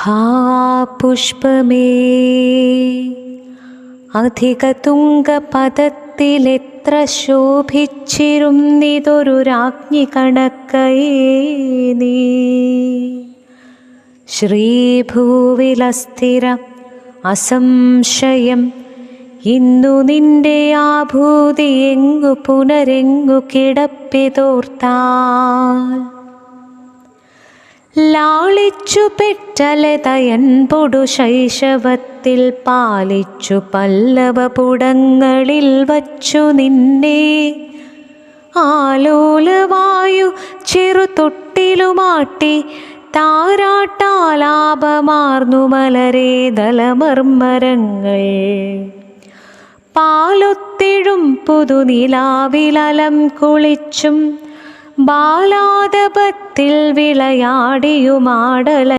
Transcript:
ഹാ പുഷ്പമേ, അധിക തുംഗപദത്തിലെത്ര ശോഭിച്ചിരുന്നിതൊരു രാജ്ഞി കണക്കയേ നീ. ശ്രീഭൂവിലസ്ഥിര അസംശയം ഇന്നു നിന്റെ ആഭൂതി എങ്ങു പുനരെങ്ങു കിടപ്പിതോർത്താൽ. ലാളിച്ചു പെറ്റലതയൻപൊടു ശൈശവത്തിൽ പാലിച്ചു പല്ലവപുടങ്ങളിൽ വച്ചു നിന്നെ ആലോലവായു ചെറുതൊട്ടിലുമാട്ടി താരാട്ടാലാപമാർന്നു മലരേ ദലമർമരങ്ങൾ. പാലൊത്തിഴും പുതുനിലാവിലലം കുളിച്ചും ബാലാദപത്തിൽ വിളയാടിയുമാടല